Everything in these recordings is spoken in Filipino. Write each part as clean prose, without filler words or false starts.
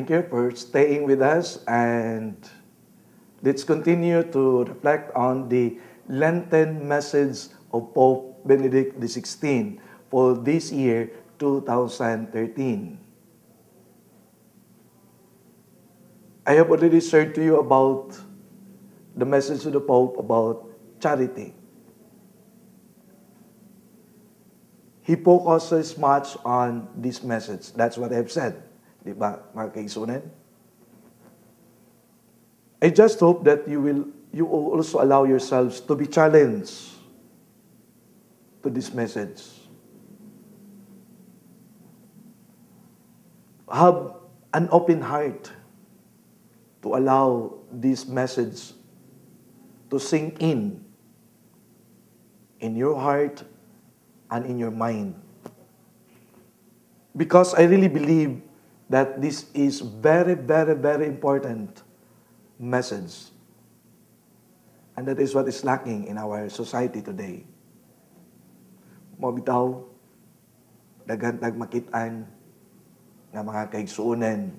Thank you for staying with us, and let's continue to reflect on the Lenten message of Pope Benedict XVI for this year, 2013. I have already shared to you about the message of the Pope about charity. He focuses much on this message. That's what I've said. Di ba, mga kaisunan? I just hope that you will also allow yourselves to be challenged to this message. Have an open heart to allow this message to sink in your heart and in your mind. Because I really believe that this is very, very, very important message. And that is what is lacking in our society today. Mabitaw, dagantag makitaan nga mga kaigsuunan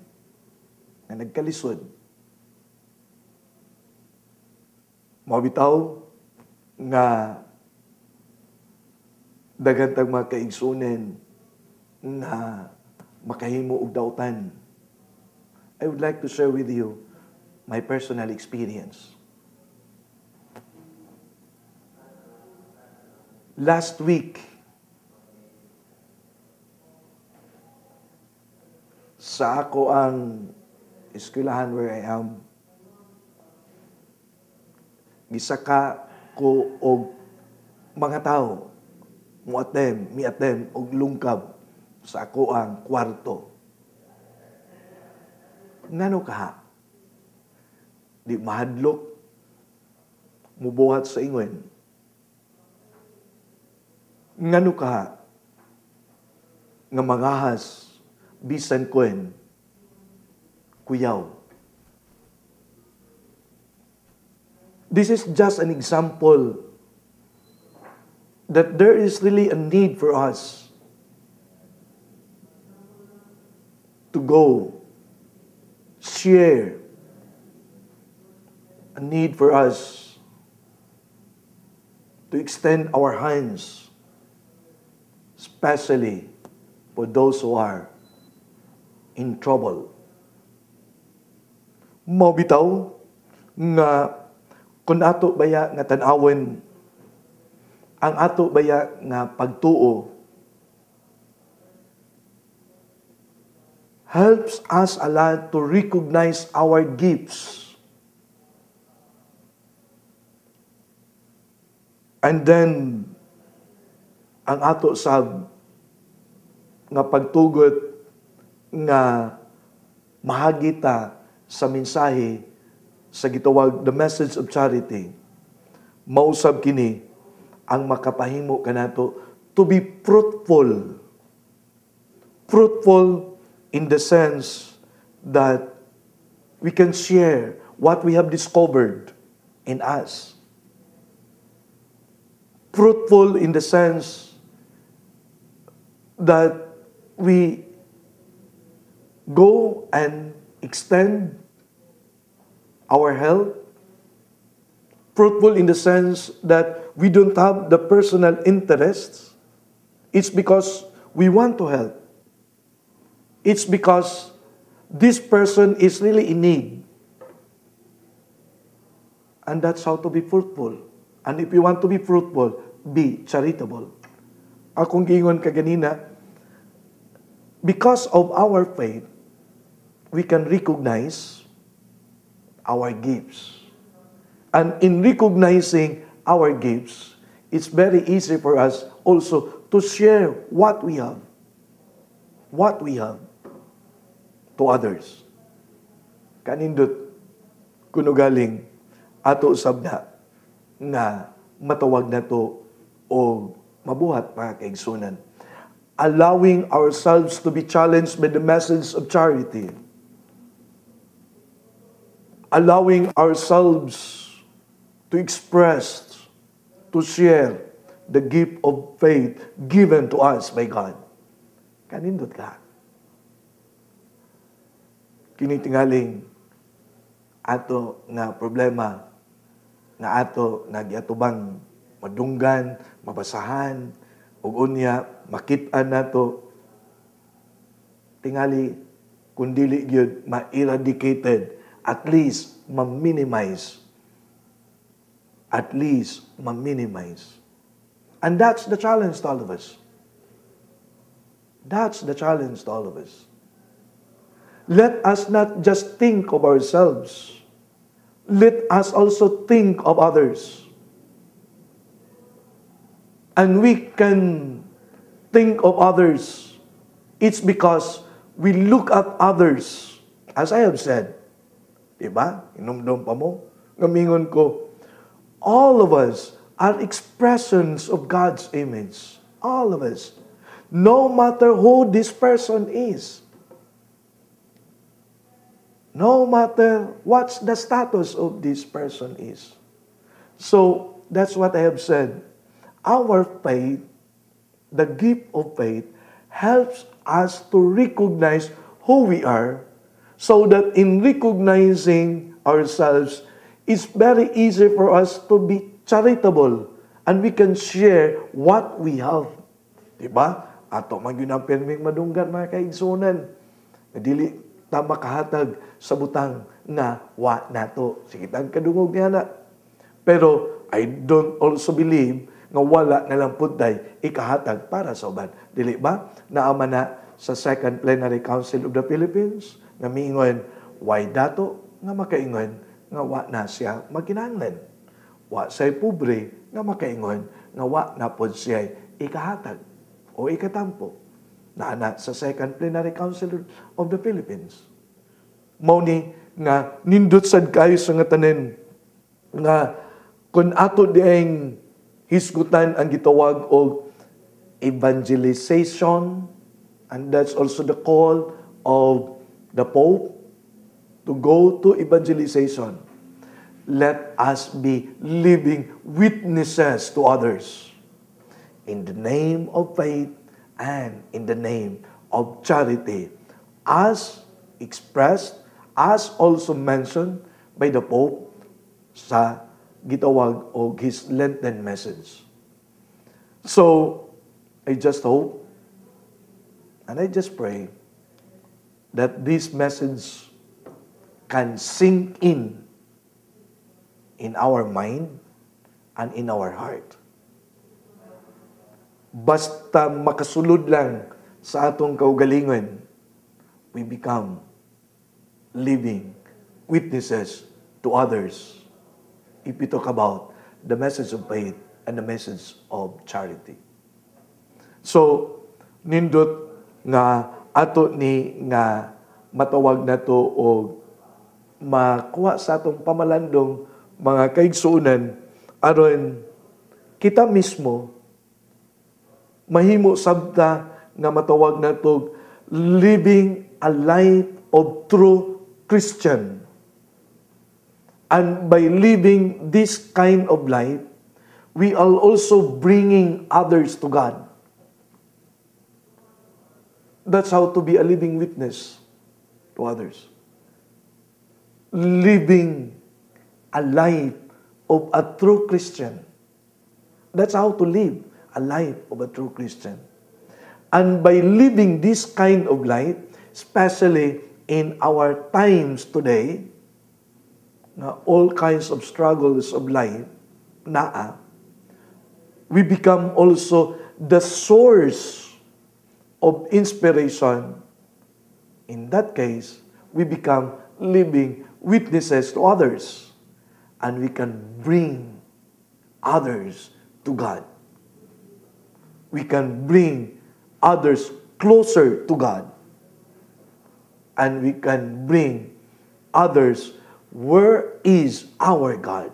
nga nagkalisod. Mabitaw nga dagantag mga kaigsuunan nga makahimo og dautan. I would like to share with you my personal experience. Last week, sa ako ang eskwelahan where I am, gisaka ko og mga tao, miatem og lungkab sa ako ang kwarto. Ngano ka? Di mahadlok, mubuhat sa ingon. Ngano ka? Nga mangahas, bisan kuen, kuyaw. This is just an example that there is really a need for us to go, share, a need for us to extend our hands, especially for those who are in trouble. Mabitaw nga kung ato baya nga tan-awon ang ato baya nga pagtuo helps us a lot to recognize our gifts. And then, ang ato sab nga pagtugot nga mahagita sa mensahe sa gitawag the message of charity, mausab kini ang makapahimo kanato to be fruitful. Fruitful in the sense that we can share what we have discovered in us. Fruitful in the sense that we go and extend our help. Fruitful in the sense that we don't have the personal interests. It's because we want to help. It's because this person is really in need. And that's how to be fruitful. And if you want to be fruitful, be charitable. Akong giingon kaganina, because of our faith, we can recognize our gifts. And in recognizing our gifts, it's very easy for us also to share what we have. What we have to others. Kanindot kuno galing ato usab na nga matawag na to o mabuhat pa kaigsunan. Allowing ourselves to be challenged by the message of charity. Allowing ourselves to express, to share the gift of faith given to us by God. Kanindot ka. kini tingaling ato nga problema nga ato nagyatubang madunggan, mabasahan, ug unya makit-an nato tingali kung dili gyud ma-eradicated, at least ma-minimize. At least ma-minimize. And that's the challenge to all of us. That's the challenge to all of us. Let us not just think of ourselves. Let us also think of others. And we can think of others. It's because we look at others. As I have said, diba? Inumdum pa mo. Ngamingon ko, all of us are expressions of God's image. All of us. No matter who this person is. No matter what the status of this person is. So, that's what I have said. Our faith, the gift of faith, helps us to recognize who we are, so that in recognizing ourselves, it's very easy for us to be charitable and we can share what we have. Diba? Ato magyunang perming madunggan mga kaigsunan. Dili ta makahatag sa butang nga wa nato. Sige tang kadungog niya na. Pero I don't also believe nga wala na lang punday ikahatag para sa uban. Dili ba? Naama na sa Second Plenary Council of the Philippines nga miingon, why dato nga makaingon nga wa na siya magkinahanglan. Wa say pobre nga makaingon nga wa na pod siya ikahatag o ikatampo. Naana sa Second Plenary Council of the Philippines. Mao ni nga nindot sad kayo sa nga tanen nga kun ato dieng hisgutan ang gitawag og evangelization, and that's also the call of the Pope to go to evangelization. Let us be living witnesses to others in the name of faith and in the name of charity, as expressed, as also mentioned by the Pope sa gitawag o his Lenten message. So, I just hope and I just pray that this message can sink in our mind and in our heart. Basta makasulod lang sa atong kaugalingon, we become living witnesses to others if we talk about the message of faith and the message of charity. So, nindot nga ato ni nga matawag na to o makuha sa atong pamalandong mga kaigsuunan aron kita mismo mahimo sabta nga matawag na to living a life of true Christian. And by living this kind of life, we are also bringing others to God. That's how to be a living witness to others. Living a life of a true Christian. That's how to live a life of a true Christian. And by living this kind of life, especially in our times today, na all kinds of struggles of life, we become also the source of inspiration. In that case, we become living witnesses to others, and we can bring others to God. We can bring others closer to God, and we can bring others, where is our God?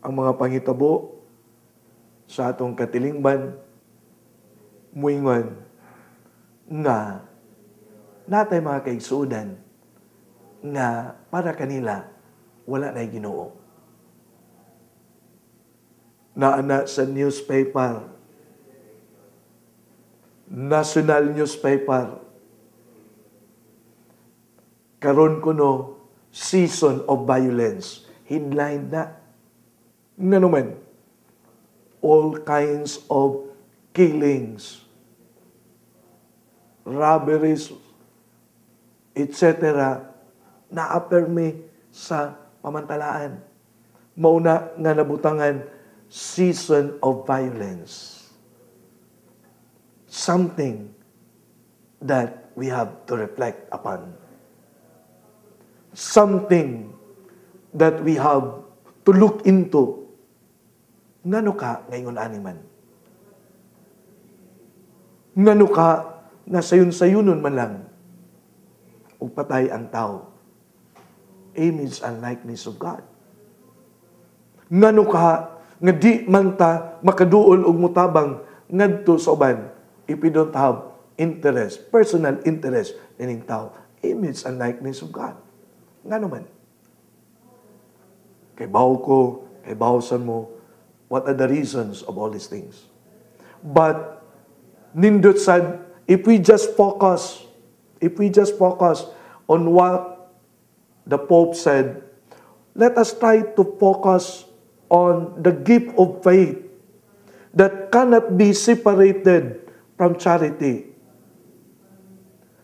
Ang mga pangitabo sa atong katilingban, muingon nga natay mga kaigsuudan nga para kanila wala na'y Ginoo. Naana sa newspaper, national newspaper, karon kuno season of violence. Headline na. Nga naman, all kinds of killings, robberies, etc. na-appermi sa pamantalaan. Mauna nga nabutangan, season of violence. Something that we have to reflect upon. Something that we have to look into. Ngano ka ngayon animan? Ngano ka nga sayon-sayunon man lang ug patay ang tao? Image and likeness of God. Ngano ka nga di man ta makaduol og mutabang ngadto sa uban if we don't have interest, personal interest in tao? Image and likeness of God. Ngano man? Kay bawo ko, kay bawsan mo, what are the reasons of all these things? But nindot sad, if we just focus on what the Pope said, let us try to focus on the gift of faith that cannot be separated from charity.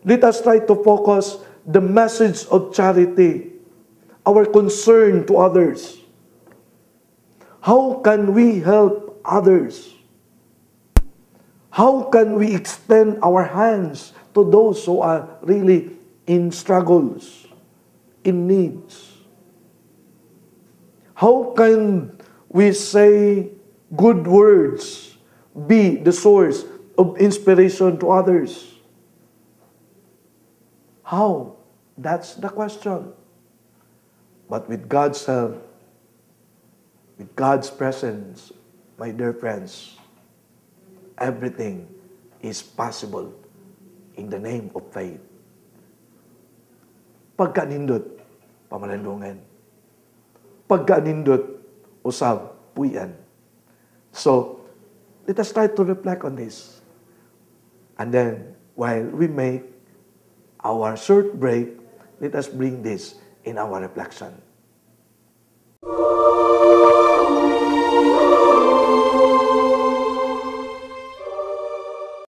Let us try to focus the message of charity, our concern to others. How can we help others? How can we extend our hands to those who are really in struggles, in needs? How can we say good words, be the source of inspiration to others? How? That's the question. But with God's help, with God's presence, my dear friends, everything is possible in the name of faith. Pagkanindot, pamalandungan. Pagkanindot, usab, puyan. So, let us try to reflect on this. And then, while we make our short break, let us bring this in our reflection.